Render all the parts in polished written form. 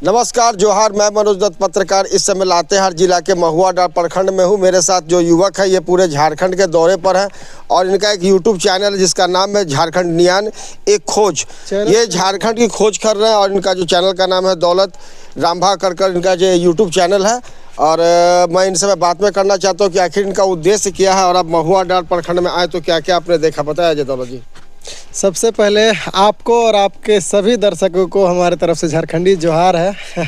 नमस्कार जोहार। मैं मनोज दत्त पत्रकार इस समय लातेहार जिला के महुआ डाँड़ प्रखंड में हूँ। मेरे साथ जो युवक है ये पूरे झारखंड के दौरे पर है और इनका एक यूट्यूब चैनल है जिसका नाम है झारखंड नियान एक खोज। ये झारखंड की खोज कर रहे हैं और इनका जो चैनल का नाम है दौलत रामभा कर इनका जो यूट्यूब चैनल है। और मैं इनसे मैं बात में करना चाहता हूँ कि आखिर इनका उद्देश्य क्या है और अब महुआ डाँड़ प्रखंड में आए तो क्या क्या आपने देखा, बताया जय दौलत जी। सबसे पहले आपको और आपके सभी दर्शकों को हमारे तरफ से झारखंडी जोहार है।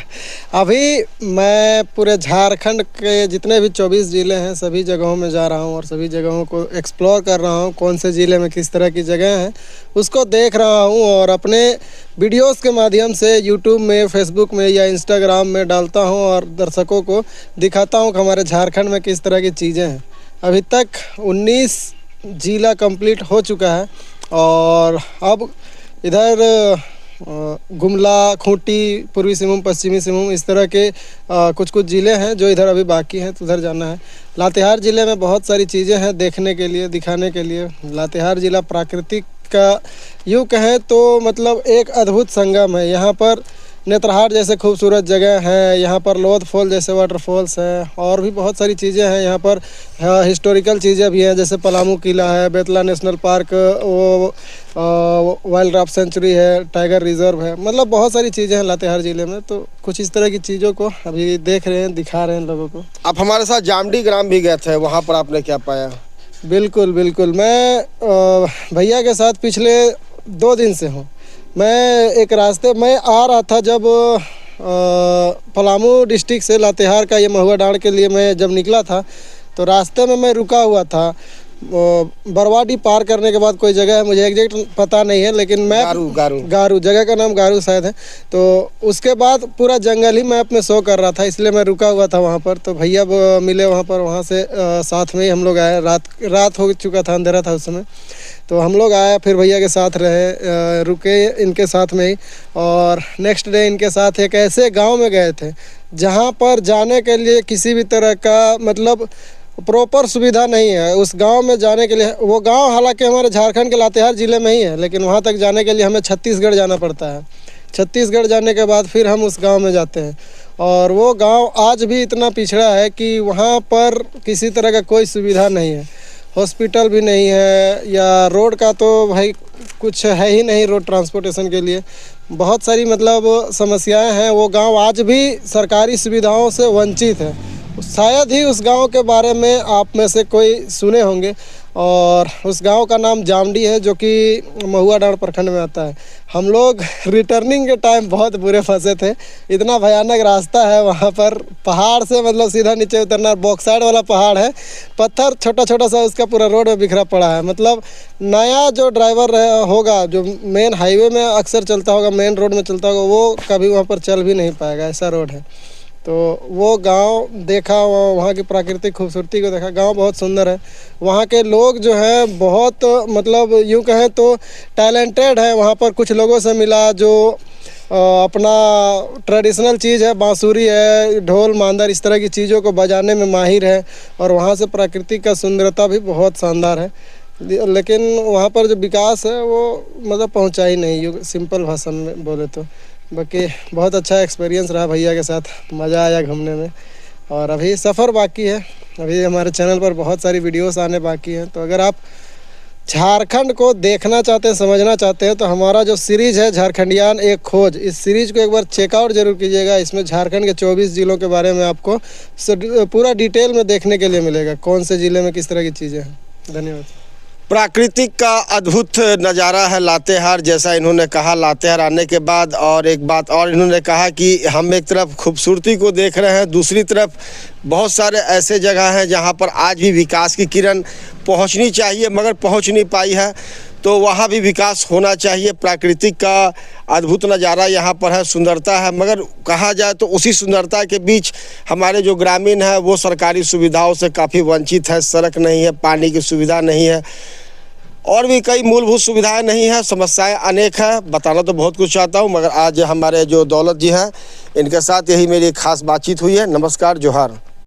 अभी मैं पूरे झारखंड के जितने भी 24 ज़िले हैं सभी जगहों में जा रहा हूं और सभी जगहों को एक्सप्लोर कर रहा हूं। कौन से ज़िले में किस तरह की जगह हैं उसको देख रहा हूं और अपने वीडियोस के माध्यम से यूट्यूब में, फेसबुक में या इंस्टाग्राम में डालता हूं और दर्शकों को दिखाता हूँ कि हमारे झारखंड में किस तरह की चीज़ें हैं। अभी तक 19 ज़िला कंप्लीट हो चुका है और अब इधर गुमला, खूंटी, पूर्वी सिंहभूम, पश्चिमी सिंहभूम इस तरह के कुछ ज़िले हैं जो इधर अभी बाकी हैं, तो उधर जाना है। लातेहार ज़िले में बहुत सारी चीज़ें हैं देखने के लिए, दिखाने के लिए। लातेहार ज़िला प्राकृतिक का यूँ कहें तो मतलब एक अद्भुत संगम है। यहाँ पर नेत्रहार जैसे खूबसूरत जगह है, यहाँ पर लोध फॉल जैसे वाटरफॉल्स हैं और भी बहुत सारी चीज़ें हैं। यहाँ पर हिस्टोरिकल चीज़ें भी हैं जैसे पलामू किला है, बेतला नेशनल पार्क, वो वाइल्ड लाइफ सेंचुरी है, टाइगर रिजर्व है। मतलब बहुत सारी चीज़ें हैं लातेहार ज़िले में। तो कुछ इस तरह की चीज़ों को अभी देख रहे हैं, दिखा रहे हैं लोगों को। आप हमारे साथ जामडी ग्राम भी गए थे, वहाँ पर आपने क्या पाया? बिल्कुल बिल्कुल, मैं भैया के साथ पिछले 2 दिन से हूँ। मैं एक रास्ते में आ रहा था जब पलामू डिस्ट्रिक्ट से लातेहार का ये महुआ डाँड़ के लिए मैं जब निकला था तो रास्ते में मैं रुका हुआ था। बरवाडी पार करने के बाद कोई जगह है, मुझे एग्जैक्ट पता नहीं है, लेकिन मैं गारू जगह का नाम गारू शायद है। तो उसके बाद पूरा जंगल ही मैप में शो कर रहा था, इसलिए मैं रुका हुआ था वहाँ पर। तो भैया मिले वहाँ पर, वहाँ से साथ में ही हम लोग आए। रात हो चुका था, अंधेरा था उस समय। तो हम लोग आए, फिर भैया के साथ रहे, रुके इनके साथ में ही। और नेक्स्ट डे इनके साथ एक ऐसे गांव में गए थे जहां पर जाने के लिए किसी भी तरह का मतलब प्रॉपर सुविधा नहीं है। उस गांव में जाने के लिए, वो गांव हालांकि हमारे झारखंड के लातेहार ज़िले में ही है, लेकिन वहां तक जाने के लिए हमें छत्तीसगढ़ जाना पड़ता है। छत्तीसगढ़ जाने के बाद फिर हम उस गाँव में जाते हैं और वो गाँव आज भी इतना पिछड़ा है कि वहाँ पर किसी तरह का कोई सुविधा नहीं है। हॉस्पिटल भी नहीं है या रोड का तो भाई कुछ है ही नहीं, रोड ट्रांसपोर्टेशन के लिए बहुत सारी मतलब समस्याएं हैं। वो गांव आज भी सरकारी सुविधाओं से वंचित है। शायद ही उस गांव के बारे में आप में से कोई सुने होंगे और उस गांव का नाम जामडी है जो कि महुआ डाँड़ प्रखंड में आता है। हम लोग रिटर्निंग के टाइम बहुत बुरे फंसे थे। इतना भयानक रास्ता है वहाँ पर, पहाड़ से मतलब सीधा नीचे उतरना, बॉक्साइड वाला पहाड़ है, पत्थर छोटा छोटा सा उसका पूरा रोड में बिखरा पड़ा है। मतलब नया जो ड्राइवर होगा, जो मेन हाईवे में अक्सर चलता होगा, मेन रोड में चलता होगा, वो कभी वहाँ पर चल भी नहीं पाएगा, ऐसा रोड है। तो वो गांव देखा, वहाँ की प्राकृतिक खूबसूरती को देखा। गांव बहुत सुंदर है। वहाँ के लोग जो हैं बहुत मतलब यूँ कहें तो टैलेंटेड है। वहाँ पर कुछ लोगों से मिला जो अपना ट्रेडिशनल चीज़ है, बांसुरी है, ढोल मांदर, इस तरह की चीज़ों को बजाने में माहिर है। और वहाँ से प्राकृतिक का सुंदरता भी बहुत शानदार है, लेकिन वहाँ पर जो विकास है वो मतलब पहुँचा ही नहीं, सिंपल भाषा में बोले तो। बाकी बहुत अच्छा एक्सपीरियंस रहा भैया के साथ, मज़ा आया घूमने में। और अभी सफ़र बाकी है, अभी हमारे चैनल पर बहुत सारी वीडियोस आने बाकी हैं। तो अगर आप झारखंड को देखना चाहते हैं, समझना चाहते हैं, तो हमारा जो सीरीज़ है झारखंडियान एक खोज, इस सीरीज़ को एक बार चेकआउट जरूर कीजिएगा। इसमें झारखंड के 24 ज़िलों के बारे में आपको पूरा डिटेल में देखने के लिए मिलेगा, कौन से ज़िले में किस तरह की चीज़ें हैं। धन्यवाद। प्राकृतिक का अद्भुत नज़ारा है लातेहार, जैसा इन्होंने कहा लातेहार आने के बाद। और एक बात और इन्होंने कहा कि हम एक तरफ खूबसूरती को देख रहे हैं, दूसरी तरफ बहुत सारे ऐसे जगह हैं जहां पर आज भी विकास की किरण पहुंचनी चाहिए मगर पहुंच नहीं पाई है। तो वहां भी विकास होना चाहिए। प्राकृतिक का अद्भुत नज़ारा यहाँ पर है, सुंदरता है, मगर कहा जाए तो उसी सुंदरता के बीच हमारे जो ग्रामीण है वो सरकारी सुविधाओं से काफ़ी वंचित है। सड़क नहीं है, पानी की सुविधा नहीं है और भी कई मूलभूत सुविधाएं नहीं है। समस्याएं अनेक है, बताना तो बहुत कुछ चाहता हूं, मगर आज हमारे जो दौलत जी हैं इनके साथ यही मेरी खास बातचीत हुई है। नमस्कार, जोहार।